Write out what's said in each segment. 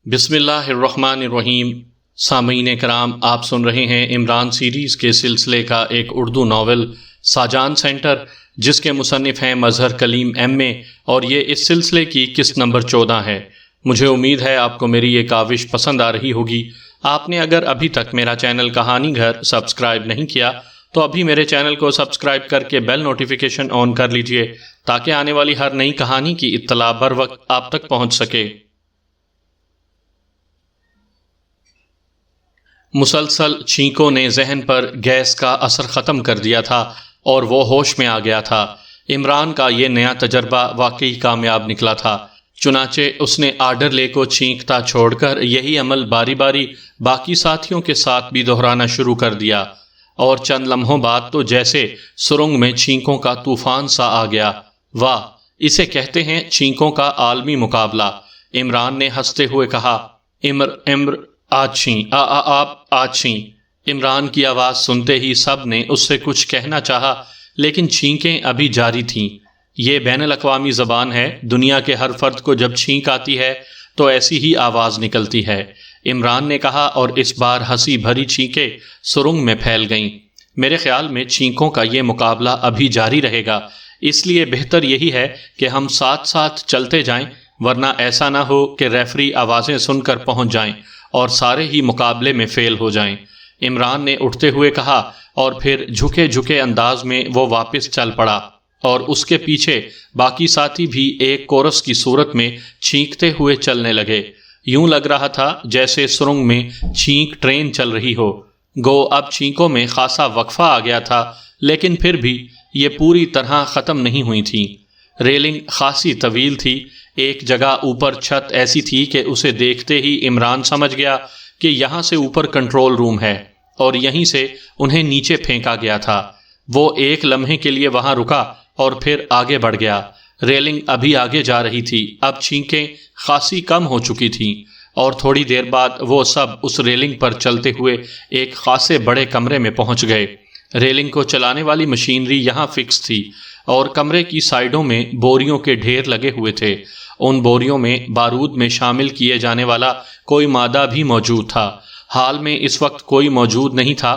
بسم اللہ الرحمن الرحیم۔ سامعین کرام، آپ سن رہے ہیں عمران سیریز کے سلسلے کا ایک اردو ناول ساجان سینٹر، جس کے مصنف ہیں مظہر کلیم ایم اے، اور یہ اس سلسلے کی قسط نمبر 14 ہے۔ مجھے امید ہے آپ کو میری یہ کاوش پسند آ رہی ہوگی۔ آپ نے اگر ابھی تک میرا چینل کہانی گھر سبسکرائب نہیں کیا تو ابھی میرے چینل کو سبسکرائب کر کے بیل نوٹیفیکیشن آن کر لیجئے تاکہ آنے والی ہر نئی کہانی کی اطلاع بر وقت آپ تک پہنچ سکے۔ مسلسل چھینکوں نے ذہن پر گیس کا اثر ختم کر دیا تھا اور وہ ہوش میں آ گیا تھا۔ عمران کا یہ نیا تجربہ واقعی کامیاب نکلا تھا، چنانچہ اس نے آرڈر لے کو چھینکتا چھوڑ کر یہی عمل باری باری باقی ساتھیوں کے ساتھ بھی دہرانا شروع کر دیا، اور چند لمحوں بعد تو جیسے سرنگ میں چھینکوں کا طوفان سا آ گیا۔ واہ، اسے کہتے ہیں چھینکوں کا عالمی مقابلہ، عمران نے ہنستے ہوئے کہا۔ آپ چھیں۔ عمران کی آواز سنتے ہی سب نے اس سے کچھ کہنا چاہا، لیکن چھینکیں ابھی جاری تھیں۔ یہ بین الاقوامی زبان ہے، دنیا کے ہر فرد کو جب چھینک آتی ہے تو ایسی ہی آواز نکلتی ہے، عمران نے کہا، اور اس بار ہنسی بھری چھینکیں سرنگ میں پھیل گئیں۔ میرے خیال میں چھینکوں کا یہ مقابلہ ابھی جاری رہے گا، اس لیے بہتر یہی ہے کہ ہم ساتھ ساتھ چلتے جائیں، ورنہ ایسا نہ ہو کہ ریفری آوازیں سن کر پہنچ جائیں اور سارے ہی مقابلے میں فیل ہو جائیں، عمران نے اٹھتے ہوئے کہا، اور پھر جھکے جھکے انداز میں وہ واپس چل پڑا، اور اس کے پیچھے باقی ساتھی بھی ایک کورس کی صورت میں چھینکتے ہوئے چلنے لگے۔ یوں لگ رہا تھا جیسے سرنگ میں چھینک ٹرین چل رہی ہو۔ گو اب چھینکوں میں خاصا وقفہ آ گیا تھا، لیکن پھر بھی یہ پوری طرح ختم نہیں ہوئی تھیں۔ ریلنگ خاصی طویل تھی، ایک جگہ اوپر چھت ایسی تھی کہ اسے دیکھتے ہی عمران سمجھ گیا کہ یہاں سے اوپر کنٹرول روم ہے، اور یہیں سے انہیں نیچے پھینکا گیا تھا۔ وہ ایک لمحے کے لیے وہاں رکا اور پھر آگے بڑھ گیا۔ ریلنگ ابھی آگے جا رہی تھی، اب چھینکیں خاصی کم ہو چکی تھیں، اور تھوڑی دیر بعد وہ سب اس ریلنگ پر چلتے ہوئے ایک خاصے بڑے کمرے میں پہنچ گئے۔ ریلنگ کو چلانے والی مشینری یہاں فکس تھی، اور کمرے کی سائیڈوں میں بوریوں کے ڈھیر لگے ہوئے تھے۔ ان بوریوں میں بارود میں شامل کیے جانے والا کوئی مادہ بھی موجود تھا۔ حال میں اس وقت کوئی موجود نہیں تھا۔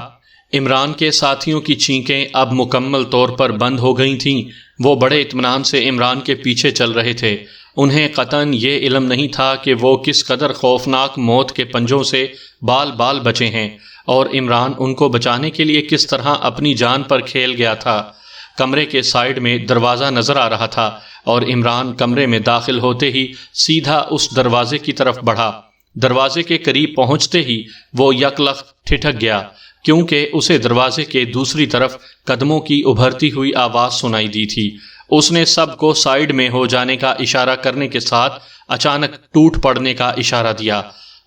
عمران کے ساتھیوں کی چھینکیں اب مکمل طور پر بند ہو گئی تھیں۔ وہ بڑے اطمینان سے عمران کے پیچھے چل رہے تھے۔ انہیں قطعاً یہ علم نہیں تھا کہ وہ کس قدر خوفناک موت کے پنجوں سے بال بال بچے ہیں، اور عمران ان کو بچانے کے لیے کس طرح اپنی جان پر کھیل گیا تھا۔ کمرے کے سائیڈ میں دروازہ نظر آ رہا تھا، اور عمران کمرے میں داخل ہوتے ہی سیدھا اس دروازے کی طرف بڑھا۔ دروازے کے قریب پہنچتے ہی وہ یکلخت ٹھٹک گیا، کیونکہ اسے دروازے کے دوسری طرف قدموں کی ابھرتی ہوئی آواز سنائی دی تھی۔ اس نے سب کو سائیڈ میں ہو جانے کا اشارہ کرنے کے ساتھ اچانک ٹوٹ پڑنے کا اشارہ دیا۔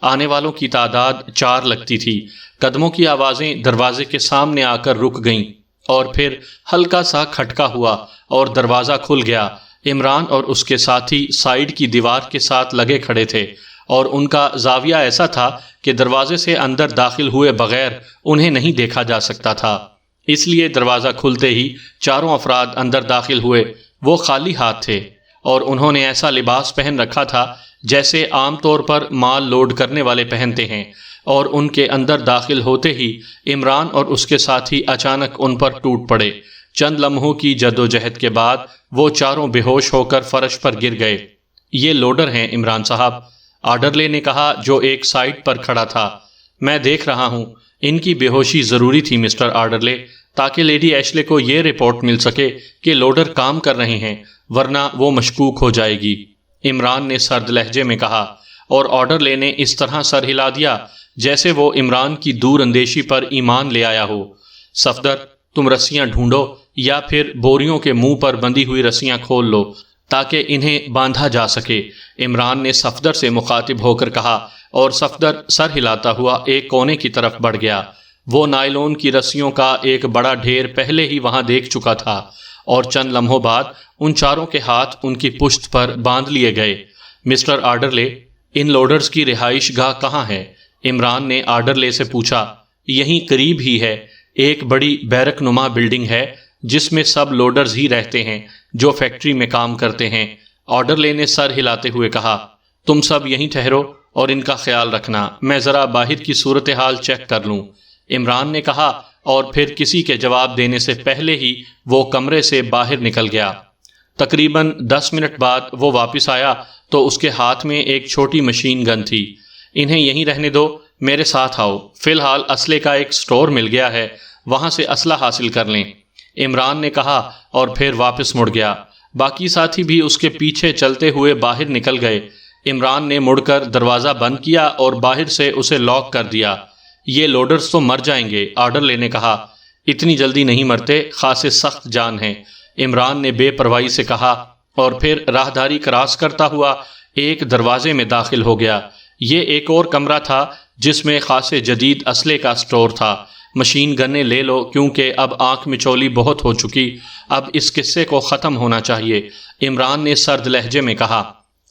آنے والوں کی تعداد 4 لگتی تھی۔ قدموں کی آوازیں دروازے کے سامنے آ کر رک گئیں، اور پھر ہلکا سا کھٹکا ہوا اور دروازہ کھل گیا۔ عمران اور اس کے ساتھی سائیڈ کی دیوار کے ساتھ لگے کھڑے تھے، اور ان کا زاویہ ایسا تھا کہ دروازے سے اندر داخل ہوئے بغیر انہیں نہیں دیکھا جا سکتا تھا۔ اس لیے دروازہ کھلتے ہی چاروں افراد اندر داخل ہوئے۔ وہ خالی ہاتھ تھے، اور انہوں نے ایسا لباس پہن رکھا تھا جیسے عام طور پر مال لوڈ کرنے والے پہنتے ہیں، اور ان کے اندر داخل ہوتے ہی عمران اور اس کے ساتھی اچانک ان پر ٹوٹ پڑے۔ چند لمحوں کی جدوجہد کے بعد وہ چاروں بے ہوش ہو کر فرش پر گر گئے۔ یہ لوڈر ہیں عمران صاحب، آرڈرلے نے کہا، جو ایک سائٹ پر کھڑا تھا۔ میں دیکھ رہا ہوں، ان کی بے ہوشی ضروری تھی مسٹر آرڈرلے، تاکہ لیڈی ایشلے کو یہ رپورٹ مل سکے کہ لوڈر کام کر رہے ہیں، ورنہ وہ مشکوک ہو جائے گی، عمران نے سرد لہجے میں کہا، اور آرڈرلے نے اس طرح سر ہلا دیا جیسے وہ عمران کی دور اندیشی پر ایمان لے آیا ہو۔ صفدر، تم رسیاں ڈھونڈو، یا پھر بوریوں کے منہ پر بندھی ہوئی رسیاں کھول لو تاکہ انہیں باندھا جا سکے، عمران نے صفدر سے مخاطب ہو کر کہا، اور صفدر سر ہلاتا ہوا ایک کونے کی طرف بڑھ گیا۔ وہ نائلون کی رسیوں کا ایک بڑا ڈھیر پہلے ہی وہاں دیکھ چکا تھا، اور چند لمحوں بعد ان چاروں کے ہاتھ ان کی پشت پر باندھ لیے گئے۔ مسٹر آرڈرلے، ان لوڈرز کی رہائش گاہ کہاں ہے؟ عمران نے آرڈرلے سے پوچھا۔ یہیں قریب ہی ہے، ایک بڑی بیرک نما بلڈنگ ہے جس میں سب لوڈرز ہی رہتے ہیں جو فیکٹری میں کام کرتے ہیں، آرڈرلے نے سر ہلاتے ہوئے کہا۔ تم سب یہیں ٹھہرو، اور ان کا خیال رکھنا، میں ذرا باہر کی صورتحال چیک کر لوں، عمران نے کہا، اور پھر کسی کے جواب دینے سے پہلے ہی وہ کمرے سے باہر نکل گیا۔ تقریباً 10 منٹ بعد وہ واپس آیا تو اس کے ہاتھ میں ایک چھوٹی مشین گن تھی۔ انہیں یہیں رہنے دو، میرے ساتھ آؤ، فی الحال اسلحے کا ایک سٹور مل گیا ہے، وہاں سے اسلحہ حاصل کر لیں، عمران نے کہا اور پھر واپس مڑ گیا۔ باقی ساتھی بھی اس کے پیچھے چلتے ہوئے باہر نکل گئے۔ عمران نے مڑ کر دروازہ بند کیا اور باہر سے اسے لاک کر دیا۔ یہ لوڈرز تو مر جائیں گے، آرڈرلے نے کہا۔ اتنی جلدی نہیں مرتے، خاصے سخت جان ہیں، عمران نے بے پرواہی سے کہا، اور پھر راہداری کراس کرتا ہوا ایک دروازے میں داخل ہو گیا۔ یہ ایک اور کمرہ تھا جس میں خاصے جدید اسلحے کا سٹور تھا۔ مشین گنیں لے لو کیونکہ اب آنکھ مچولی بہت ہو چکی، اب اس قصے کو ختم ہونا چاہیے، عمران نے سرد لہجے میں کہا،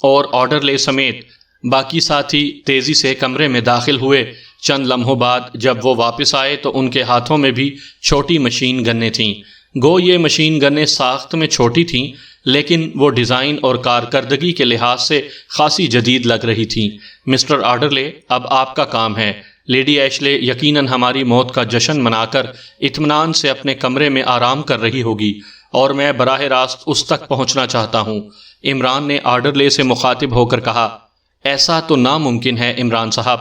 اور آرڈرلے سمیت باقی ساتھی تیزی سے کمرے میں داخل ہوئے۔ چند لمحوں بعد جب وہ واپس آئے تو ان کے ہاتھوں میں بھی چھوٹی مشین گنیں تھیں۔ گو یہ مشین گنیں ساخت میں چھوٹی تھیں لیکن وہ ڈیزائن اور کارکردگی کے لحاظ سے خاصی جدید لگ رہی تھیں۔ مسٹر آرڈرلے، اب آپ کا کام ہے۔ لیڈی ایشلے یقیناً ہماری موت کا جشن منا کر اطمینان سے اپنے کمرے میں آرام کر رہی ہوگی اور میں براہ راست اس تک پہنچنا چاہتا ہوں، عمران نے آرڈرلے سے مخاطب ہو کر کہا۔ ایسا تو ناممکن ہے عمران صاحب،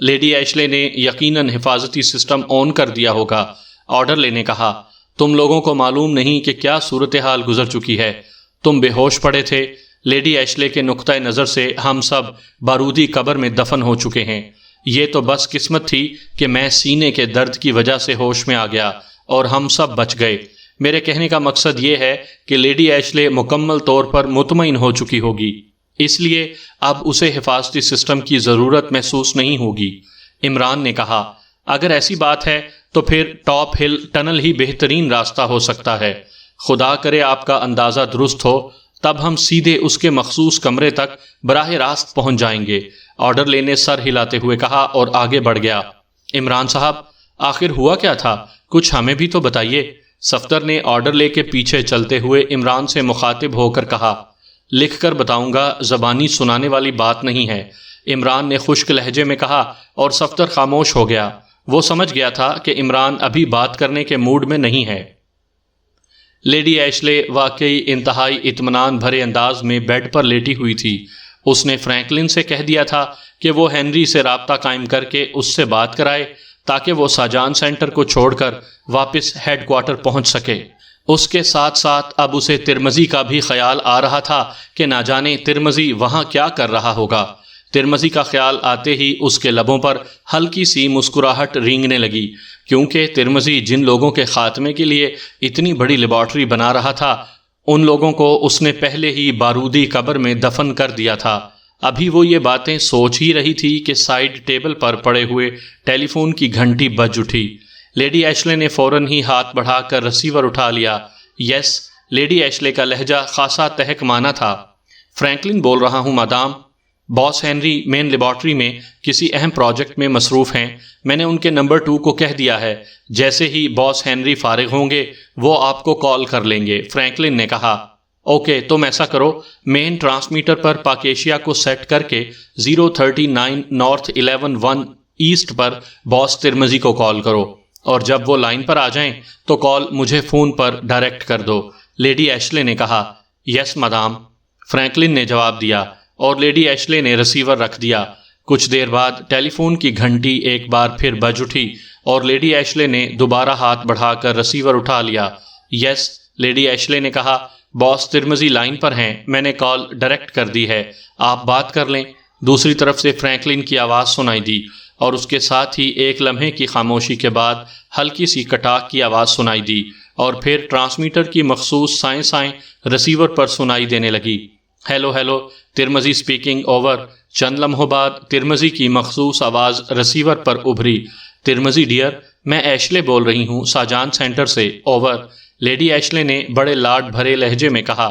لیڈی ایشلے نے یقیناً حفاظتی سسٹم آن کر دیا ہوگا، آرڈرلے نے کہا۔ تم لوگوں کو معلوم نہیں کہ کیا صورتحال گزر چکی ہے، تم بے ہوش پڑے تھے، لیڈی ایشلے کے نقطۂ نظر سے ہم سب بارودی قبر میں دفن ہو چکے ہیں۔ یہ تو بس قسمت تھی کہ میں سینے کے درد کی وجہ سے ہوش میں آ گیا اور ہم سب بچ گئے۔ میرے کہنے کا مقصد یہ ہے کہ لیڈی ایشلے مکمل طور پر مطمئن ہو چکی ہوگی، اس لیے اب اسے حفاظتی سسٹم کی ضرورت محسوس نہیں ہوگی، عمران نے کہا۔ اگر ایسی بات ہے تو پھر ٹاپ ہل ٹنل ہی بہترین راستہ ہو سکتا ہے، خدا کرے آپ کا اندازہ درست ہو، تب ہم سیدھے اس کے مخصوص کمرے تک براہ راست پہنچ جائیں گے، آرڈرلے نے سر ہلاتے ہوئے کہا اور آگے بڑھ گیا۔ عمران صاحب، آخر ہوا کیا تھا؟ کچھ ہمیں بھی تو بتائیے، صفدر نے آرڈرلے کے پیچھے چلتے ہوئے عمران سے مخاطب ہو کر کہا۔ لکھ کر بتاؤں گا، زبانی سنانے والی بات نہیں ہے، عمران نے خشک لہجے میں کہا، اور صفدر خاموش ہو گیا۔ وہ سمجھ گیا تھا کہ عمران ابھی بات کرنے کے موڈ میں نہیں ہے۔ لیڈی ایشلے واقعی انتہائی اطمینان بھرے انداز میں بیڈ پر لیٹی ہوئی تھی۔ اس نے فرینکلن سے کہہ دیا تھا کہ وہ ہنری سے رابطہ قائم کر کے اس سے بات کرائے تاکہ وہ ساجان سینٹر کو چھوڑ کر واپس ہیڈ کوارٹر پہنچ سکے۔ اس کے ساتھ ساتھ اب اسے ترمزی کا بھی خیال آ رہا تھا کہ نہ جانے ترمزی وہاں کیا کر رہا ہوگا۔ ترمزی کا خیال آتے ہی اس کے لبوں پر ہلکی سی مسکراہٹ رینگنے لگی، کیونکہ ترمزی جن لوگوں کے خاتمے کے لیے اتنی بڑی لیبارٹری بنا رہا تھا، ان لوگوں کو اس نے پہلے ہی بارودی قبر میں دفن کر دیا تھا۔ ابھی وہ یہ باتیں سوچ ہی رہی تھی کہ سائیڈ ٹیبل پر پڑے ہوئے ٹیلی فون کی گھنٹی بج اٹھی۔ لیڈی ایشلے نے فوراً ہی ہاتھ بڑھا کر ریسیور اٹھا لیا۔ یس، لیڈی ایشلے کا لہجہ خاصا تہک مانا تھا۔ فرینکلن بول رہا ہوں مادام، باس ہنری مین لیبارٹری میں کسی اہم پروجیکٹ میں مصروف ہیں، میں نے ان کے نمبر 2 کو کہہ دیا ہے، جیسے ہی باس ہنری فارغ ہوں گے وہ آپ کو کال کر لیں گے، فرینکلن نے کہا۔ اوکے، تم ایسا کرو، مین ٹرانسمیٹر پر پاکیشیا کو سیٹ کر کے 039 نارتھ 11-1 ایسٹ پر باس ترمزی کو کال کرو، اور جب وہ لائن پر آ جائیں تو کال مجھے فون پر ڈائریکٹ کر دو، لیڈی ایشلے نے کہا۔ یس مدام، فرینکلن نے جواب دیا، اور لیڈی ایشلے نے ریسیور رکھ دیا۔ کچھ دیر بعد ٹیلی فون کی گھنٹی ایک بار پھر بج اٹھی اور لیڈی ایشلے نے دوبارہ ہاتھ بڑھا کر ریسیور اٹھا لیا۔ یس، لیڈی ایشلے نے کہا، باس ترمزی لائن پر ہیں، میں نے کال ڈائریکٹ کر دی ہے، آپ بات کر لیں۔ دوسری طرف سے فرینکلن کی آواز سنائی دی، اور اس کے ساتھ ہی ایک لمحے کی خاموشی کے بعد ہلکی سی کٹاک کی آواز سنائی دی، اور پھر ٹرانسمیٹر کی مخصوص سائیں سائیں ریسیور پر سنائی دینے لگی۔ ہیلو ہیلو، ترمزی اسپیکنگ، اوور۔ چند لمحوں بعد ترمزی کی مخصوص آواز ریسیور پر ابھری۔ ترمزی ڈیئر، میں ایشلے بول رہی ہوں، ساجان سینٹر سے، اوور، لیڈی ایشلے نے بڑے لاڈ بھرے لہجے میں کہا۔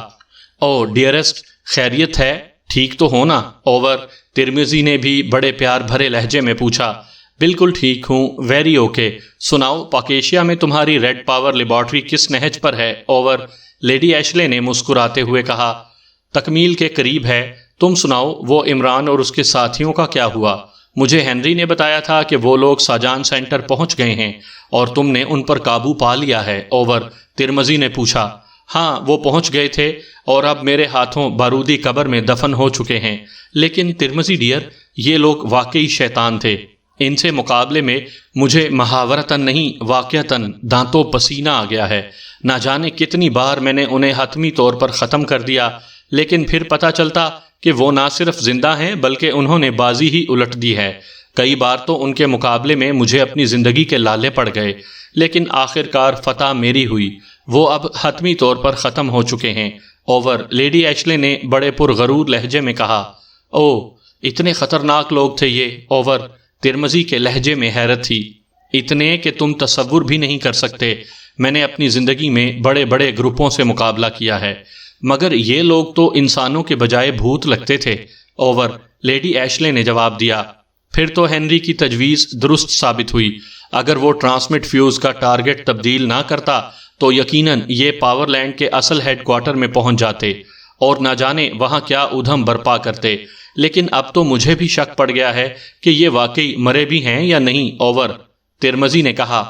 او ڈیئرسٹ، خیریت ہے، ٹھیک تو ہو نا، اوور، ترمزی نے بھی بڑے پیار بھرے لہجے میں پوچھا۔ بالکل ٹھیک ہوں، ویری اوکے، سناؤ پاکیشیا میں تمہاری ریڈ پاور لیبارٹری کس نہج پر ہے، اوور، لیڈی ایشلے نے مسکراتے ہوئے کہا۔ تکمیل کے قریب ہے، تم سناؤ وہ عمران اور اس کے ساتھیوں کا کیا ہوا؟ مجھے ہنری نے بتایا تھا کہ وہ لوگ ساجان سینٹر پہنچ گئے ہیں اور تم نے ان پر قابو پا لیا ہے۔ اوور، ترمزی نے پوچھا۔ ہاں، وہ پہنچ گئے تھے اور اب میرے ہاتھوں بارودی قبر میں دفن ہو چکے ہیں۔ لیکن ترمزی ڈیئر، یہ لوگ واقعی شیطان تھے۔ ان سے مقابلے میں مجھے محاورتاً نہیں واقعتاً دانتوں پسینہ آ گیا ہے۔ نہ جانے کتنی بار میں نے انہیں حتمی طور پر ختم کر دیا، لیکن پھر پتہ چلتا کہ وہ نہ صرف زندہ ہیں بلکہ انہوں نے بازی ہی الٹ دی ہے۔ کئی بار تو ان کے مقابلے میں مجھے اپنی زندگی کے لالے پڑ گئے، لیکن آخر کار فتح میری ہوئی۔ وہ اب حتمی طور پر ختم ہو چکے ہیں۔ اوور، لیڈی ایشلے نے بڑے پرغرور لہجے میں کہا۔ او، اتنے خطرناک لوگ تھے یہ؟ اوور، ترمزی کے لہجے میں حیرت تھی۔ اتنے کہ تم تصور بھی نہیں کر سکتے۔ میں نے اپنی زندگی میں بڑے بڑے گروپوں سے مقابلہ کیا ہے، مگر یہ لوگ تو انسانوں کے بجائے بھوت لگتے تھے۔ اوور، لیڈی ایشلے نے جواب دیا۔ پھر تو ہنری کی تجویز درست ثابت ہوئی۔ اگر وہ ٹرانسمٹ فیوز کا ٹارگٹ تبدیل نہ کرتا تو یقیناً یہ پاور لینڈ کے اصل ہیڈ کوارٹر میں پہنچ جاتے اور نہ جانے وہاں کیا ادھم برپا کرتے۔ لیکن اب تو مجھے بھی شک پڑ گیا ہے کہ یہ واقعی مرے بھی ہیں یا نہیں۔ اوور، ترمزی نے کہا۔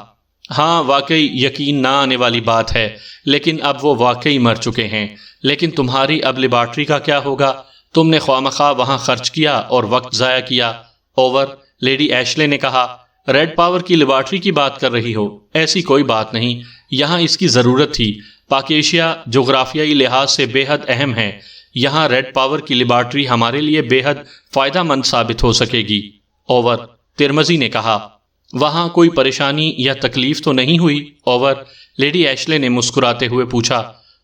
ہاں، واقعی یقین نہ آنے والی بات ہے، لیکن اب وہ واقعی مر چکے ہیں۔ لیکن تمہاری اب لیبارٹری کا کیا ہوگا؟ تم نے خواہ وہاں خرچ کیا اور وقت ضائع کیا۔ اوور، لیڈی ایشلے نے کہا۔ ریڈ پاور کی لیبارٹری کی بات کر رہی ہو؟ ایسی کوئی بات نہیں، یہاں اس کی ضرورت تھی۔ پاکیشیا جغرافیائی لحاظ سے بے حد اہم ہے۔ یہاں ریڈ پاور کی لیبارٹری ہمارے لیے بے حد فائدہ مند ثابت ہو سکے گی۔ اوور، ترمزی نے کہا۔ وہاں کوئی پریشانی یا تکلیف تو نہیں ہوئی؟ اوور، لیڈی ایشلے نے مسکراتے ہوئے پوچھا۔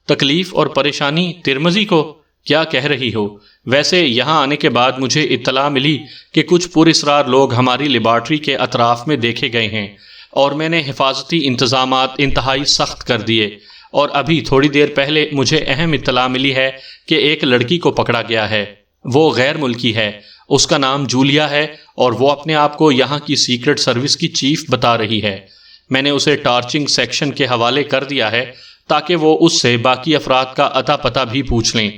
تکلیف اور پریشانی ترمزی کو؟ کیا کہہ رہی ہو؟ ویسے یہاں آنے کے بعد مجھے اطلاع ملی کہ کچھ پراسرار لوگ ہماری لیبارٹری کے اطراف میں دیکھے گئے ہیں اور میں نے حفاظتی انتظامات انتہائی سخت کر دیے، اور ابھی تھوڑی دیر پہلے مجھے اہم اطلاع ملی ہے کہ ایک لڑکی کو پکڑا گیا ہے۔ وہ غیر ملکی ہے، اس کا نام جولیا ہے اور وہ اپنے آپ کو یہاں کی سیکرٹ سروس کی چیف بتا رہی ہے۔ میں نے اسے ٹارچنگ سیکشن کے حوالے کر دیا ہے تاکہ وہ اس سے باقی افراد کا اتا پتہ بھی پوچھ لیں۔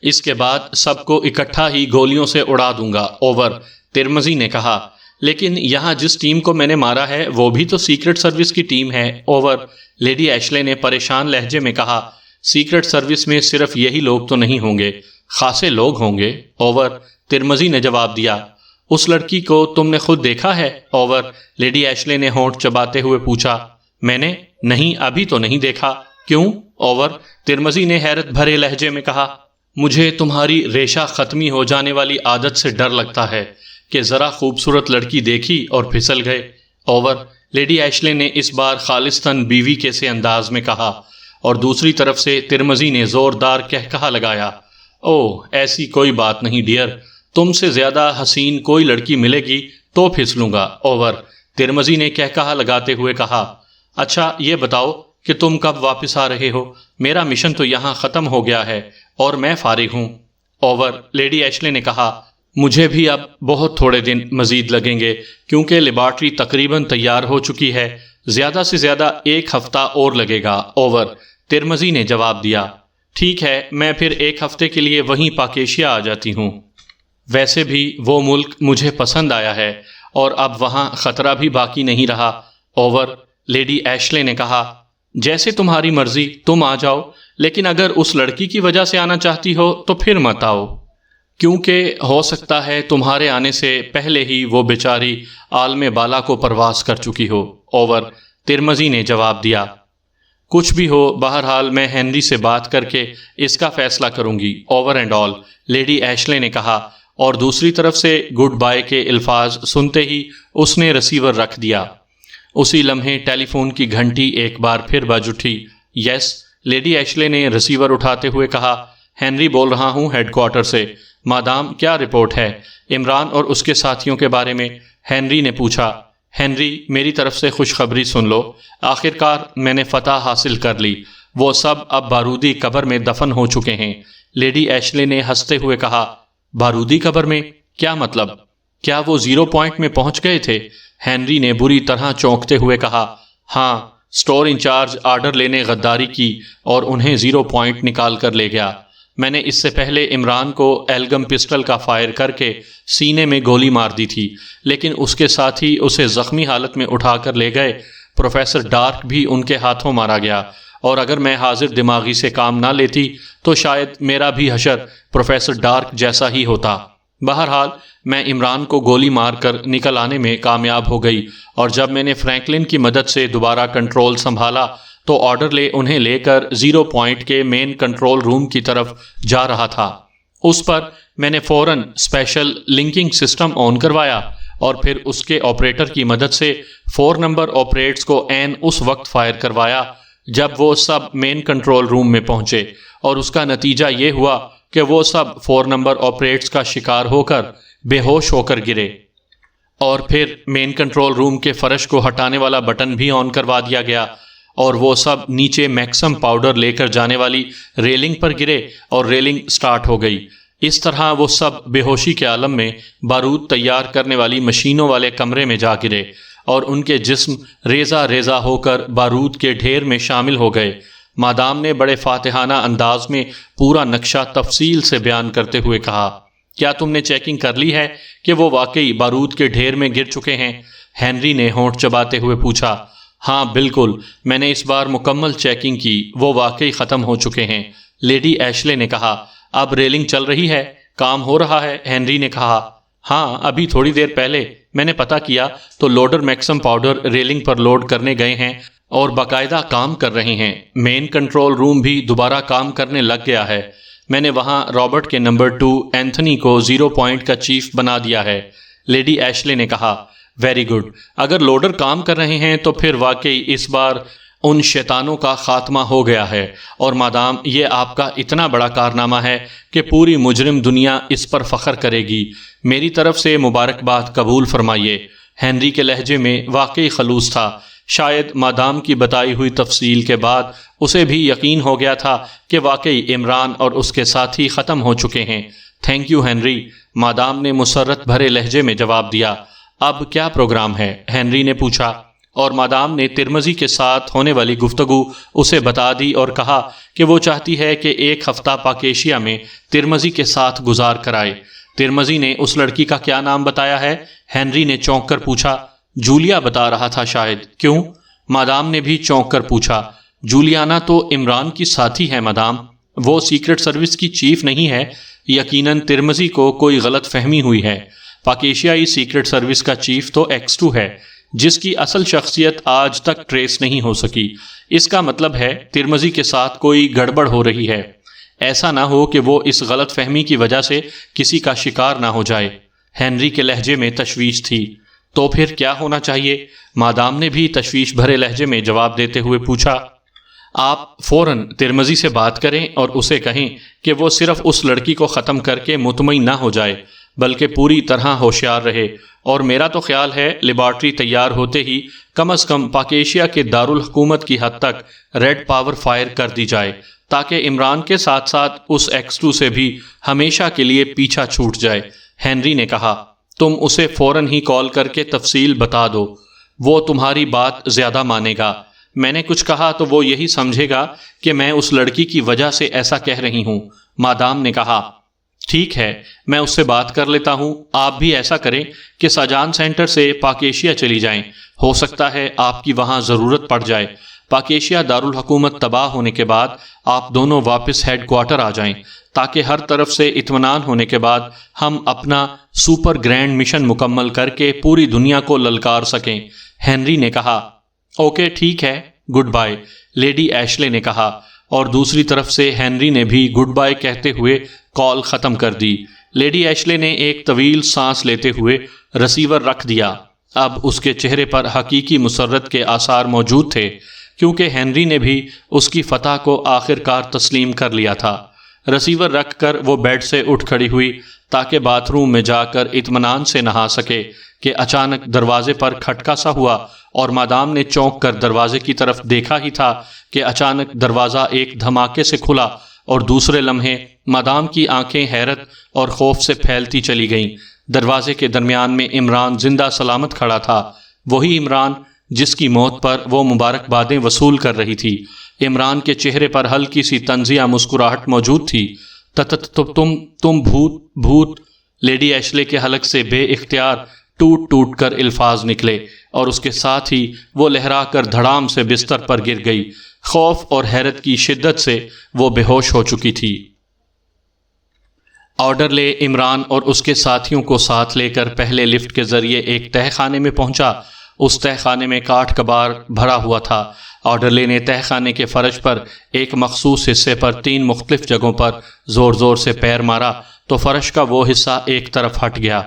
اس کے بعد سب کو اکٹھا ہی گولیوں سے اڑا دوں گا۔ اوور، ترمزی نے کہا۔ لیکن یہاں جس ٹیم کو میں نے مارا ہے وہ بھی تو سیکرٹ سروس کی ٹیم ہے۔ اوور، لیڈی ایشلے نے پریشان لہجے میں کہا۔ سیکرٹ سروس میں صرف یہی لوگ تو نہیں ہوں گے، خاصے لوگ ہوں گے۔ اوور، ترمزی نے جواب دیا۔ اس لڑکی کو تم نے خود دیکھا ہے؟ اوور، لیڈی ایشلے نے ہونٹ چباتے ہوئے پوچھا۔ میں نے؟ نہیں، ابھی تو نہیں دیکھا۔ کیوں؟ اوور، ترمزی نے حیرت بھرے لہجے میں کہا۔ مجھے تمہاری ریشہ ختمی ہو جانے والی عادت سے ڈر لگتا ہے کہ ذرا خوبصورت لڑکی دیکھی اور پھسل گئے۔ اوور، لیڈی ایشلے نے اس بار خالصتاً بیوی کے سے انداز میں کہا، اور دوسری طرف سے ترمزی نے زوردار کہکہا لگایا۔ او، ایسی کوئی بات نہیں ڈیئر، تم سے زیادہ حسین کوئی لڑکی ملے گی تو پھسلوں گا۔ اوور، ترمزی نے کہکہا لگاتے ہوئے کہا۔ اچھا یہ بتاؤ کہ تم کب واپس آ رہے ہو؟ میرا مشن تو یہاں ختم ہو گیا ہے اور میں فارغ ہوں۔ اوور، لیڈی ایشلے نے کہا۔ مجھے بھی اب بہت تھوڑے دن مزید لگیں گے کیونکہ لیبارٹری تقریباً تیار ہو چکی ہے، زیادہ سے زیادہ 1 ہفتہ اور لگے گا۔ اوور، ترمزی نے جواب دیا۔ ٹھیک ہے، میں پھر 1 ہفتے کے لیے وہیں پاکیشیا آ جاتی ہوں۔ ویسے بھی وہ ملک مجھے پسند آیا ہے اور اب وہاں خطرہ بھی باقی نہیں رہا۔ اوور، لیڈی ایشلے نے کہا۔ جیسے تمہاری مرضی، تم آ جاؤ، لیکن اگر اس لڑکی کی وجہ سے آنا چاہتی ہو تو پھر مت آؤ، کیونکہ ہو سکتا ہے تمہارے آنے سے پہلے ہی وہ بیچاری عالم بالا کو پرواز کر چکی ہو۔ اوور، ترمزی نے جواب دیا۔ کچھ بھی ہو، بہرحال میں ہنری سے بات کر کے اس کا فیصلہ کروں گی۔ Over and all, lady Ashley نے کہا، اور دوسری طرف سے گڈ بائے کے الفاظ سنتے ہی اس نے ریسیور رکھ دیا۔ اسی لمحے ٹیلی فون کی گھنٹی ایک بار پھر بج اٹھی۔ یس، لیڈی ایشلے نے ریسیور اٹھاتے ہوئے کہا۔ ہنری بول رہا ہوں ہیڈ کوارٹر سے۔ مادام، کیا رپورٹ ہے؟ عمران اور اس کے ساتھیوں کے بارے میں ہنری نے پوچھا۔ ہنری، میری طرف سے خوشخبری سن لو، آخرکار میں نے فتح حاصل کر لی، وہ سب اب بارودی قبر میں دفن ہو چکے ہیں۔ لیڈی ایشلے نے ہنستے ہوئے کہا۔ بارودی قبر میں؟ کیا مطلب؟ کیا وہ 0 پوائنٹ میں پہنچ گئے تھے؟ ہنری نے بری طرح چونکتے ہوئے کہا۔ ہاں، اسٹور انچارج آرڈر لینے غداری کی اور انہیں 0 پوائنٹ نکال کر لے گیا۔ میں نے اس سے پہلے عمران کو ایلگم پسٹل کا فائر کر کے سینے میں گولی مار دی تھی، لیکن اس کے ساتھ ہی اسے زخمی حالت میں اٹھا کر لے گئے۔ پروفیسر ڈارک بھی ان کے ہاتھوں مارا گیا، اور اگر میں حاضر دماغی سے کام نہ لیتی تو شاید میرا بھی حشر پروفیسر ڈارک جیسا ہی ہوتا۔ بہرحال میں عمران کو گولی مار کر نکل آنے میں کامیاب ہو گئی، اور جب میں نے فرینکلن کی مدد سے دوبارہ کنٹرول سنبھالا تو آرڈر انہیں لے کر 0 پوائنٹ کے مین کنٹرول روم کی طرف جا رہا تھا۔ اس پر میں نے فوراً اسپیشل لنکنگ سسٹم آن کروایا اور پھر اس کے آپریٹر کی مدد سے 4 نمبر آپریٹس کو عین اس وقت فائر کروایا جب وہ سب مین کنٹرول روم میں پہنچے، اور اس کا نتیجہ یہ ہوا کہ وہ سب 4 نمبر آپریٹس کا شکار ہو کر بے ہوش ہو کر گرے، اور پھر مین کنٹرول روم کے فرش کو ہٹانے والا بٹن بھی آن کروا دیا گیا، اور وہ سب نیچے میکسم پاؤڈر لے کر جانے والی ریلنگ پر گرے اور ریلنگ سٹارٹ ہو گئی۔ اس طرح وہ سب بے ہوشی کے عالم میں بارود تیار کرنے والی مشینوں والے کمرے میں جا گرے، اور ان کے جسم ریزہ ریزہ ہو کر بارود کے ڈھیر میں شامل ہو گئے۔ مادام نے بڑے فاتحانہ انداز میں پورا نقشہ تفصیل سے بیان کرتے ہوئے کہا، کیا تم نے چیکنگ کر لی ہے کہ وہ واقعی بارود کے ڈھیر میں گر چکے ہیں؟ ہنری نے ہونٹ چباتے ہوئے پوچھا۔ ہاں بالکل، میں نے اس بار مکمل چیکنگ کی، وہ واقعی ختم ہو چکے ہیں، لیڈی ایشلے نے کہا۔ اب ریلنگ چل رہی ہے، کام ہو رہا ہے؟ ہنری نے کہا۔ ہاں، ابھی تھوڑی دیر پہلے میں نے پتہ کیا تو لوڈر میکسم پاؤڈر ریلنگ پر لوڈ کرنے گئے ہیں اور باقاعدہ کام کر رہے ہیں۔ مین کنٹرول روم بھی دوبارہ کام کرنے لگ گیا ہے۔ میں نے وہاں رابرٹ کے نمبر 2 اینتھنی کو 0 پوائنٹ کا چیف بنا دیا ہے، لیڈی ایشلے نے کہا۔ ویری گڈ، اگر لوڈر کام کر رہے ہیں تو پھر واقعی اس بار ان شیطانوں کا خاتمہ ہو گیا ہے، اور مادام یہ آپ کا اتنا بڑا کارنامہ ہے کہ پوری مجرم دنیا اس پر فخر کرے گی۔ میری طرف سے مبارکباد قبول فرمائیے۔ ہنری کے لہجے میں واقعی خلوص تھا۔ شاید مادام کی بتائی ہوئی تفصیل کے بعد اسے بھی یقین ہو گیا تھا کہ واقعی عمران اور اس کے ساتھی ختم ہو چکے ہیں۔ تھینک یو ہنری، مادام نے مسرت بھرے لہجے میں جواب دیا۔ اب کیا پروگرام ہے؟ ہنری نے پوچھا، اور مادام نے ترمزی کے ساتھ ہونے والی گفتگو اسے بتا دی اور کہا کہ وہ چاہتی ہے کہ 1 ہفتہ پاکیشیا میں ترمزی کے ساتھ گزار کرائے۔ ترمزی نے اس لڑکی کا کیا نام بتایا ہے؟ ہنری نے چونک کر پوچھا۔ جولیا بتا رہا تھا شاید۔ کیوں؟ مادام نے بھی چونک کر پوچھا۔ جولیانا تو عمران کی ساتھی ہے مادام، وہ سیکرٹ سروس کی چیف نہیں ہے۔ یقیناً ترمزی کو کوئی غلط فہمی ہوئی ہے۔ پاکیشیائی سیکرٹ سروس کا چیف تو X2 ہے، جس کی اصل شخصیت آج تک ٹریس نہیں ہو سکی۔ اس کا مطلب ہے ترمزی کے ساتھ کوئی گڑبڑ ہو رہی ہے۔ ایسا نہ ہو کہ وہ اس غلط فہمی کی وجہ سے کسی کا شکار نہ ہو جائے۔ ہنری کے لہجے میں تشویش تھی۔ تو پھر کیا ہونا چاہیے؟ مادام نے بھی تشویش بھرے لہجے میں جواب دیتے ہوئے پوچھا۔ آپ فوراً ترمزی سے بات کریں اور اسے کہیں کہ وہ صرف اس لڑکی کو ختم کر کے مطمئن نہ ہو جائے، بلکہ پوری طرح ہوشیار رہے، اور میرا تو خیال ہے لیبارٹری تیار ہوتے ہی کم از کم پاکیشیا کے دارالحکومت کی حد تک ریڈ پاور فائر کر دی جائے، تاکہ عمران کے ساتھ ساتھ اس X2 سے بھی ہمیشہ کے لیے پیچھا چھوٹ جائے۔ ہنری نے کہا، تم اسے فوراً ہی کال کر کے تفصیل بتا دو، وہ تمہاری بات زیادہ مانے گا۔ میں نے کچھ کہا تو وہ یہی سمجھے گا کہ میں اس لڑکی کی وجہ سے ایسا کہہ رہی ہوں، مادام نے کہا۔ ٹھیک ہے، میں اس سے بات کر لیتا ہوں۔ آپ بھی ایسا کریں کہ ساجان سینٹر سے پاکیشیا چلی جائیں، ہو سکتا ہے آپ کی وہاں ضرورت پڑ جائے۔ پاکیشیا دارالحکومت تباہ ہونے کے بعد آپ دونوں واپس ہیڈ کوارٹر آ جائیں، تاکہ ہر طرف سے اطمینان ہونے کے بعد ہم اپنا سپر گرینڈ مشن مکمل کر کے پوری دنیا کو للکار سکیں۔ ہنری نے کہا۔ اوکے ٹھیک ہے، گڈ بائے، لیڈی ایشلے نے کہا، اور دوسری طرف سے ہنری نے بھی گڈ بائے کہتے ہوئے کال ختم کر دی۔ لیڈی ایشلے نے ایک طویل سانس لیتے ہوئے رسیور رکھ دیا۔ اب اس کے چہرے پر حقیقی مسرت کے آثار موجود تھے، کیونکہ ہنری نے بھی اس کی فتح کو آخر کار تسلیم کر لیا تھا۔ رسیور رکھ کر وہ بیڈ سے اٹھ کھڑی ہوئی تاکہ باتھ روم میں جا کر اطمینان سے نہا سکے کہ اچانک دروازے پر کھٹکا سا ہوا، اور مادام نے چونک کر دروازے کی طرف دیکھا ہی تھا کہ اچانک دروازہ ایک دھماکے سے کھلا، اور دوسرے لمحے مادام کی آنکھیں حیرت اور خوف سے پھیلتی چلی گئیں۔ دروازے کے درمیان میں عمران زندہ سلامت کھڑا تھا، وہی عمران جس کی موت پر وہ مبارکبادیں وصول کر رہی تھی۔ عمران کے چہرے پر ہلکی سی طنزیہ مسکراہٹ موجود تھی۔ تم بھوت لیڈی ایشلے کے حلق سے بے اختیار ٹوٹ ٹوٹ کر الفاظ نکلے اور اس کے ساتھ ہی وہ لہرا کر دھڑام سے بستر پر گر گئی۔ خوف اور حیرت کی شدت سے وہ بے ہوش ہو چکی تھی۔ آرڈرلے عمران اور اس کے ساتھیوں کو ساتھ لے کر پہلے لفٹ کے ذریعے ایک تہہ خانے میں پہنچا۔ اس تہہ خانے میں کاٹھ کباڑ بھرا ہوا تھا۔ آرڈرلے نے تہہ خانے کے فرش پر ایک مخصوص حصے پر 3 مختلف جگہوں پر زور زور سے پیر مارا تو فرش کا وہ حصہ ایک طرف ہٹ گیا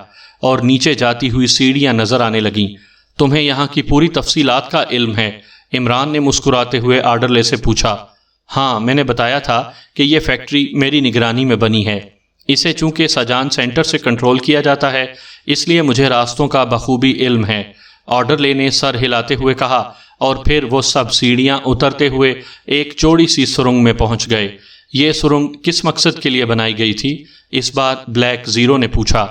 اور نیچے جاتی ہوئی سیڑھیاں نظر آنے لگیں۔ تمہیں یہاں کی پوری تفصیلات کا علم ہے؟ عمران نے مسکراتے ہوئے آرڈرلے سے پوچھا۔ ہاں، میں نے بتایا تھا کہ یہ فیکٹری میری نگرانی میں بنی ہے۔ اسے چونکہ ساجان سینٹر سے کنٹرول کیا جاتا ہے، اس لیے مجھے راستوں کا بخوبی علم ہے، آرڈرلے نے سر ہلاتے ہوئے کہا، اور پھر وہ سب سیڑھیاں اترتے ہوئے ایک چوڑی سی سرنگ میں پہنچ گئے۔ یہ سرنگ کس مقصد کے لیے بنائی گئی تھی؟ اس بار بلیک زیرو نے پوچھا۔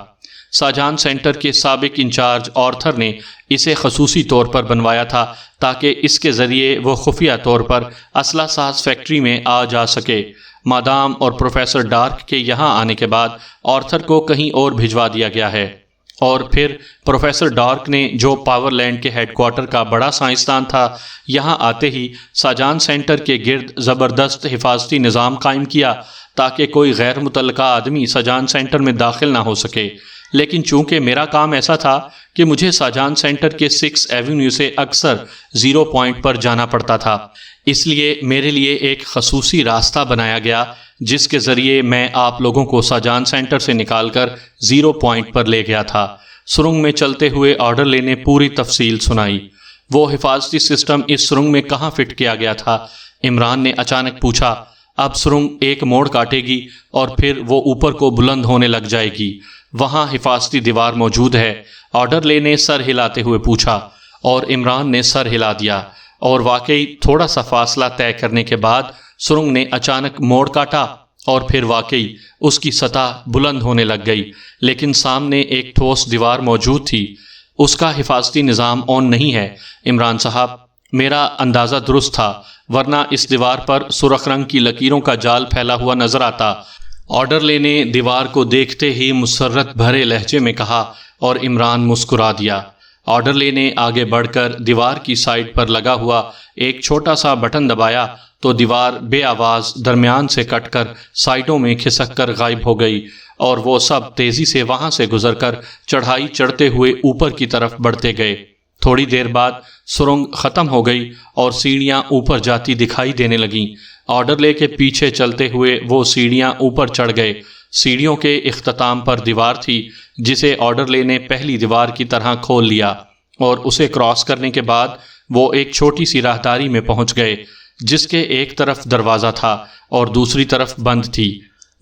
ساجان سینٹر کے سابق انچارج آرتھر نے اسے خصوصی طور پر بنوایا تھا تاکہ اس کے ذریعے وہ خفیہ طور پر اسلحہ ساز فیکٹری میں آ جا سکے۔ مادام اور پروفیسر ڈارک کے یہاں آنے کے بعد آرتھر کو کہیں اور بھجوا دیا گیا ہے، اور پھر پروفیسر ڈارک نے، جو پاور لینڈ کے ہیڈ کوارٹر کا بڑا سائنسدان تھا، یہاں آتے ہی ساجان سینٹر کے گرد زبردست حفاظتی نظام قائم کیا تاکہ کوئی غیر متعلقہ آدمی ساجان سینٹر میں داخل نہ ہو سکے۔ لیکن چونکہ میرا کام ایسا تھا کہ مجھے ساجان سینٹر کے 6 ایونیو سے اکثر 0 پوائنٹ پر جانا پڑتا تھا، اس لیے میرے لیے ایک خصوصی راستہ بنایا گیا جس کے ذریعے میں آپ لوگوں کو ساجان سینٹر سے نکال کر 0 پوائنٹ پر لے گیا تھا۔ سرنگ میں چلتے ہوئے آرڈرلے نے پوری تفصیل سنائی۔ وہ حفاظتی سسٹم اس سرنگ میں کہاں فٹ کیا گیا تھا؟ عمران نے اچانک پوچھا۔ اب سرنگ ایک موڑ کاٹے گی اور پھر وہ اوپر کو بلند ہونے لگ جائے گی، وہاں حفاظتی دیوار موجود ہے؟ آرڈرلے نے سر ہلاتے ہوئے پوچھا، اور عمران نے سر ہلا دیا، اور واقعی تھوڑا سا فاصلہ طے کرنے کے بعد سرنگ نے اچانک موڑ کاٹا اور پھر واقعی اس کی سطح بلند ہونے لگ گئی، لیکن سامنے ایک ٹھوس دیوار موجود تھی۔ اس کا حفاظتی نظام آن نہیں ہے عمران صاحب، میرا اندازہ درست تھا، ورنہ اس دیوار پر سرخ رنگ کی لکیروں کا جال پھیلا ہوا نظر آتا۔ آرڈرلے نے دیوار کو دیکھتے ہی مسرت بھرے لہجے میں کہا، اور عمران مسکرا دیا۔ آرڈرلے نے آگے بڑھ کر دیوار کی سائڈ پر لگا ہوا ایک چھوٹا سا بٹن دبایا تو دیوار بے آواز درمیان سے کٹ کر سائڈوں میں کھسک کر غائب ہو گئی، اور وہ سب تیزی سے وہاں سے گزر کر چڑھائی چڑھتے ہوئے اوپر کی طرف بڑھتے گئے۔ تھوڑی دیر بعد سرنگ ختم ہو گئی اور سیڑھیاں اوپر جاتی دکھائی دینے لگیں۔ آرڈرلے کے پیچھے چلتے ہوئے وہ سیڑھیاں اوپر چڑھ گئے۔ سیڑھیوں کے اختتام پر دیوار تھی جسے آرڈرلے نے پہلی دیوار کی طرح کھول لیا، اور اسے کراس کرنے کے بعد وہ ایک چھوٹی سی راہداری میں پہنچ گئے جس کے ایک طرف دروازہ تھا اور دوسری طرف بند تھی۔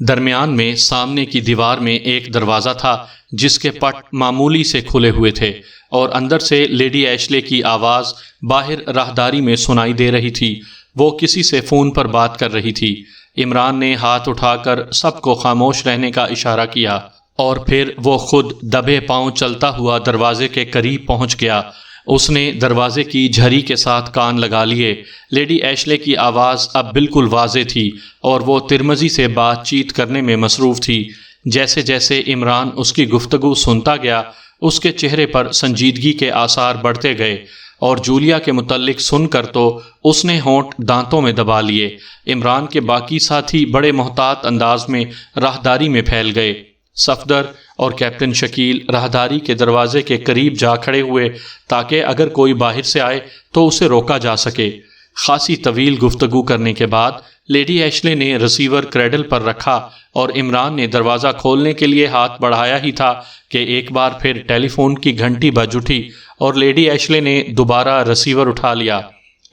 درمیان میں سامنے کی دیوار میں ایک دروازہ تھا جس کے پٹ معمولی سے کھلے ہوئے تھے، اور اندر سے لیڈی ایشلے کی آواز باہر راہداری میں سنائی دے رہی تھی۔ وہ کسی سے فون پر بات کر رہی تھی۔ عمران نے ہاتھ اٹھا کر سب کو خاموش رہنے کا اشارہ کیا، اور پھر وہ خود دبے پاؤں چلتا ہوا دروازے کے قریب پہنچ گیا۔ اس نے دروازے کی جھری کے ساتھ کان لگا لیے۔ لیڈی ایشلے کی آواز اب بالکل واضح تھی، اور وہ ترمزی سے بات چیت کرنے میں مصروف تھی۔ جیسے جیسے عمران اس کی گفتگو سنتا گیا، اس کے چہرے پر سنجیدگی کے آثار بڑھتے گئے، اور جولیا کے متعلق سن کر تو اس نے ہونٹ دانتوں میں دبا لیے۔ عمران کے باقی ساتھی بڑے محتاط انداز میں راہداری میں پھیل گئے۔ صفدر اور کیپٹن شکیل راہداری کے دروازے کے قریب جا کھڑے ہوئے تاکہ اگر کوئی باہر سے آئے تو اسے روکا جا سکے۔ خاصی طویل گفتگو کرنے کے بعد لیڈی ایشلے نے ریسیور کریڈل پر رکھا، اور عمران نے دروازہ کھولنے کے لیے ہاتھ بڑھایا ہی تھا کہ ایک بار پھر ٹیلی فون کی گھنٹی بج اٹھی، اور لیڈی ایشلے نے دوبارہ ریسیور اٹھا لیا۔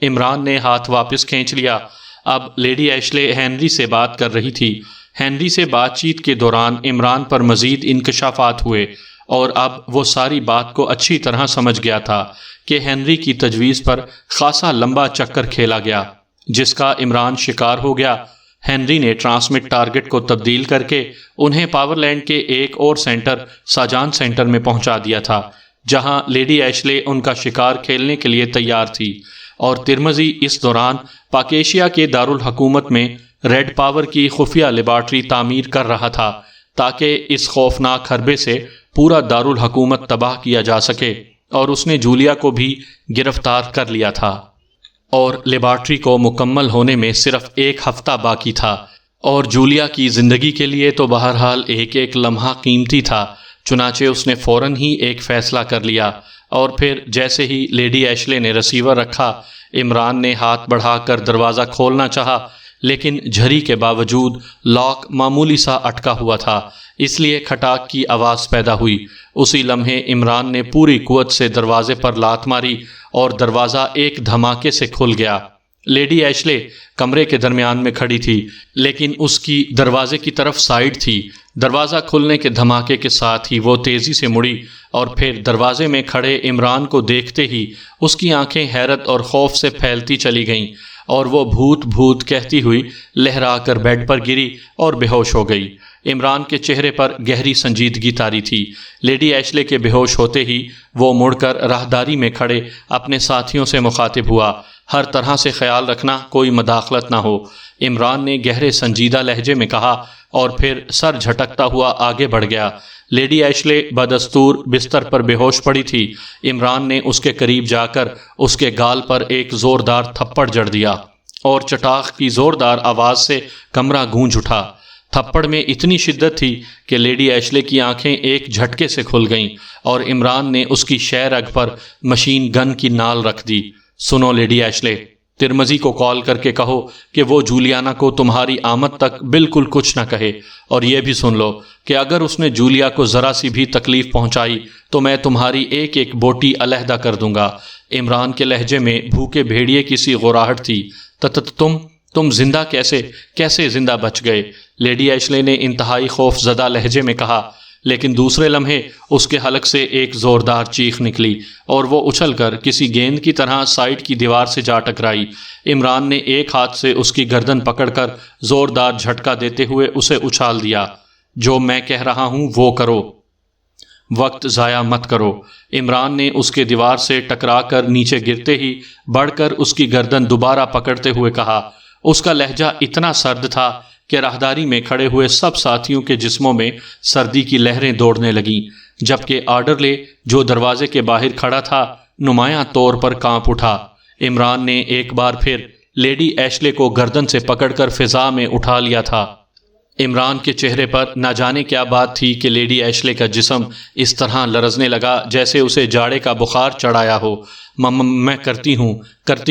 عمران نے ہاتھ واپس کھینچ لیا۔ اب لیڈی ایشلے ہنری سے بات کر رہی تھی۔ ہنری سے بات چیت کے دوران عمران پر مزید انکشافات ہوئے، اور اب وہ ساری بات کو اچھی طرح سمجھ گیا تھا کہ ہنری کی تجویز پر خاصا لمبا چکر کھیلا گیا جس کا عمران شکار ہو گیا۔ ہنری نے ٹرانسمٹ ٹارگٹ کو تبدیل کر کے انہیں پاور لینڈ کے ایک اور سینٹر ساجان سینٹر میں پہنچا دیا تھا، جہاں لیڈی ایشلے ان کا شکار کھیلنے کے لیے تیار تھی، اور ترمزی اس دوران پاکیشیا کے دارالحکومت میں ریڈ پاور کی خفیہ لیبارٹری تعمیر کر رہا تھا تاکہ اس خوفناک حربے سے پورا دارالحکومت تباہ کیا جا سکے، اور اس نے جولیا کو بھی گرفتار کر لیا تھا، اور لیبارٹری کو مکمل ہونے میں صرف 1 ہفتہ باقی تھا، اور جولیا کی زندگی کے لیے تو بہرحال ایک ایک لمحہ قیمتی تھا۔ چنانچہ اس نے فوراً ہی ایک فیصلہ کر لیا، اور پھر جیسے ہی لیڈی ایشلے نے ریسیور رکھا، عمران نے ہاتھ بڑھا کر دروازہ کھولنا چاہا، لیکن جھری کے باوجود لاک معمولی سا اٹکا ہوا تھا، اس لیے کھٹاک کی آواز پیدا ہوئی۔ اسی لمحے عمران نے پوری قوت سے دروازے پر لات ماری اور دروازہ ایک دھماکے سے کھل گیا۔ لیڈی ایشلے کمرے کے درمیان میں کھڑی تھی، لیکن اس کی دروازے کی طرف سائیڈ تھی۔ دروازہ کھلنے کے دھماکے کے ساتھ ہی وہ تیزی سے مڑی، اور پھر دروازے میں کھڑے عمران کو دیکھتے ہی اس کی آنکھیں حیرت اور خوف سے پھیلتی چلی گئیں، اور وہ بھوت بھوت کہتی ہوئی لہرا کر بیڈ پر گری اور بے ہوش ہو گئی۔ عمران کے چہرے پر گہری سنجیدگی طاری تھی۔ لیڈی ایشلے کے بے ہوش ہوتے ہی وہ مڑ کر راہداری میں کھڑے اپنے ساتھیوں سے مخاطب ہوا، ہر طرح سے خیال رکھنا کوئی مداخلت نہ ہو، عمران نے گہرے سنجیدہ لہجے میں کہا، اور پھر سر جھٹکتا ہوا آگے بڑھ گیا۔ لیڈی ایشلے بدستور بستر پر بے ہوش پڑی تھی۔ عمران نے اس کے قریب جا کر اس کے گال پر ایک زوردار تھپڑ جڑ دیا، اور چٹاخ کی زوردار آواز سے کمرہ گونج اٹھا۔ تھپڑ میں اتنی شدت تھی کہ لیڈی ایشلے کی آنکھیں ایک جھٹکے سے کھل گئیں، اور عمران نے اس کی شہ رگ پر مشین گن کی نال رکھ دی۔ سنو لیڈی ایشلے، ترمزی کو کال کر کے کہو کہ وہ جولیانا کو تمہاری آمد تک بالکل کچھ نہ کہے، اور یہ بھی سن لو کہ اگر اس نے جولیا کو ذرا سی بھی تکلیف پہنچائی تو میں تمہاری ایک ایک بوٹی علیحدہ کر دوں گا۔ عمران کے لہجے میں بھوکے بھیڑیے کی سی غراہٹ تھی۔ تم زندہ کیسے زندہ بچ گئے؟ لیڈی ایشلے نے انتہائی خوف زدہ لہجے میں کہا، لیکن دوسرے لمحے اس کے حلق سے ایک زوردار چیخ نکلی، اور وہ اچھل کر کسی گیند کی طرح سائیڈ کی دیوار سے جا ٹکرائی۔ عمران نے ایک ہاتھ سے اس کی گردن پکڑ کر زوردار جھٹکا دیتے ہوئے اسے اچھال دیا۔ جو میں کہہ رہا ہوں وہ کرو، وقت ضائع مت کرو۔ عمران نے اس کے دیوار سے ٹکرا کر نیچے گرتے ہی بڑھ کر اس کی گردن دوبارہ پکڑتے ہوئے کہا۔ اس کا لہجہ اتنا سرد تھا کہ راہداری میں کھڑے ہوئے سب ساتھیوں کے جسموں میں سردی کی لہریں دوڑنے لگیں، جبکہ آرڈرلے جو دروازے کے باہر کھڑا تھا نمایاں طور پر کانپ اٹھا۔ عمران نے ایک بار پھر لیڈی ایشلے کو گردن سے پکڑ کر فضا میں اٹھا لیا تھا۔ عمران کے چہرے پر نہ جانے کیا بات تھی کہ لیڈی ایشلے کا جسم اس طرح لرزنے لگا جیسے اسے جاڑے کا بخار چڑھایا ہو۔ میں کرتی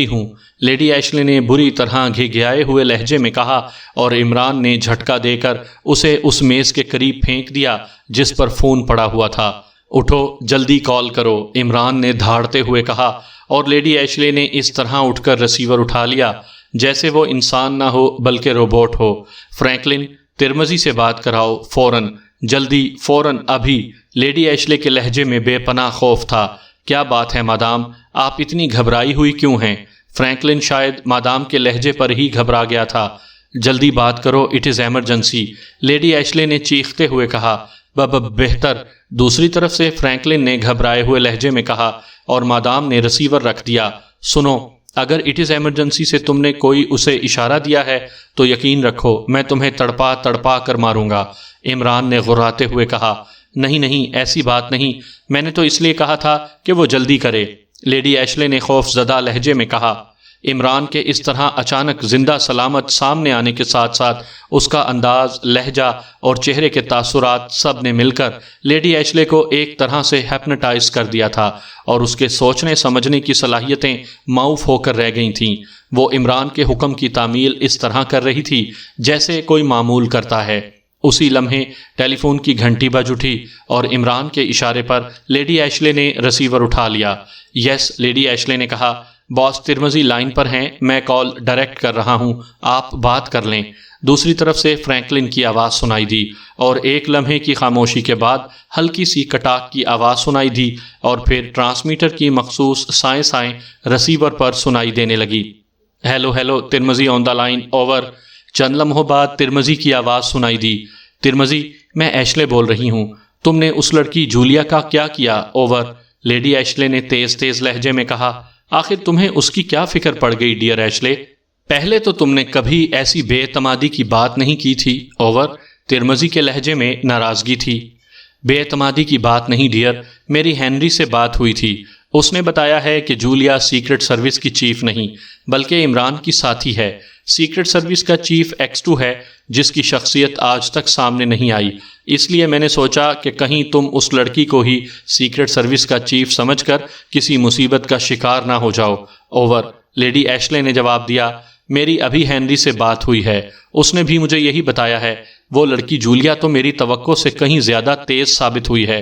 ہوں لیڈی ایشلے نے بری طرح گھگھیائے ہوئے لہجے میں کہا، اور عمران نے جھٹکا دے کر اسے اس میز کے قریب پھینک دیا جس پر فون پڑا ہوا تھا۔ اٹھو، جلدی کال کرو، عمران نے دھاڑتے ہوئے کہا، اور لیڈی ایشلے نے اس طرح اٹھ کر ریسیور اٹھا لیا جیسے وہ انسان نہ ہو بلکہ روبوٹ ہو۔ فرینکلن، ترمزی سے بات کراؤ، فوراً، جلدی، فوراً، ابھی۔ لیڈی ایشلے کے لہجے میں بے پناہ خوف تھا۔ کیا بات ہے مادام، آپ اتنی گھبرائی ہوئی کیوں ہیں؟ فرینکلن شاید مادام کے لہجے پر ہی گھبرا گیا تھا۔ جلدی بات کرو، it is emergency, lady Ashley نے چیختے ہوئے کہا۔ بہتر، دوسری طرف سے فرینکلن نے گھبرائے ہوئے لہجے میں کہا، اور مادام نے ریسیور رکھ دیا۔ سنو، اگر اٹ از ایمرجنسی سے تم نے کوئی اسے اشارہ دیا ہے تو یقین رکھو میں تمہیں تڑپا کر ماروں گا، عمران نے غراتے ہوئے کہا۔ نہیں، ایسی بات نہیں، میں نے تو اس لیے کہا تھا کہ وہ جلدی کرے، لیڈی ایشلے نے خوف زدہ لہجے میں کہا۔ عمران کے اس طرح اچانک زندہ سلامت سامنے آنے کے ساتھ ساتھ اس کا انداز، لہجہ اور چہرے کے تاثرات سب نے مل کر لیڈی ایشلے کو ایک طرح سے ہیپنوٹائز کر دیا تھا، اور اس کے سوچنے سمجھنے کی صلاحیتیں معاف ہو کر رہ گئی تھیں۔ وہ عمران کے حکم کی تعمیل اس طرح کر رہی تھی جیسے کوئی معمول کرتا ہے۔ اسی لمحے ٹیلی فون کی گھنٹی بج اٹھی، اور عمران کے اشارے پر لیڈی ایشلے نے ریسیور اٹھا لیا۔ یس، لیڈی ایشلے نے کہا، باس ترمزی لائن پر ہیں، میں کال ڈائریکٹ کر رہا ہوں، آپ بات کر لیں۔ دوسری طرف سے فرینکلن کی آواز سنائی دی، اور ایک لمحے کی خاموشی کے بعد ہلکی سی کٹاک کی آواز سنائی دی، اور پھر ٹرانسمیٹر کی مخصوص سائیں ریسیور پر سنائی دینے لگی۔ Hello, Tirmidhi on the line, over. چند لمحوں بعد ترمزی کی آواز سنائی دی۔ ترمزی، میں ایشلے بول رہی ہوں، تم نے اس لڑکی جولیا کا کیا کیا؟ اوور۔ لیڈی ایشلے نے تیز لہجے میں کہا، آخر تمہیں اس کی کیا فکر پڑ گئی ڈیئر ایشلے؟ پہلے تو تم نے کبھی ایسی بے اعتمادی کی بات نہیں کی تھی. اوور. ترمزی کے لہجے میں ناراضگی تھی. بے اعتمادی کی بات نہیں ڈیئر، میری ہینری سے بات ہوئی تھی. اس نے بتایا ہے کہ جولیا سیکرٹ سروس کی چیف نہیں بلکہ عمران کی ساتھی ہے. سیکرٹ سروس کا چیف X2 ہے جس کی شخصیت آج تک سامنے نہیں آئی. اس لیے میں نے سوچا کہ کہیں تم اس لڑکی کو ہی سیکرٹ سروس کا چیف سمجھ کر کسی مصیبت کا شکار نہ ہو جاؤ. اوور. لیڈی ایشلے نے جواب دیا. میری ابھی ہینری سے بات ہوئی ہے، اس نے بھی مجھے یہی بتایا ہے. وہ لڑکی جولیا تو میری توقع سے کہیں زیادہ تیز ثابت ہوئی ہے.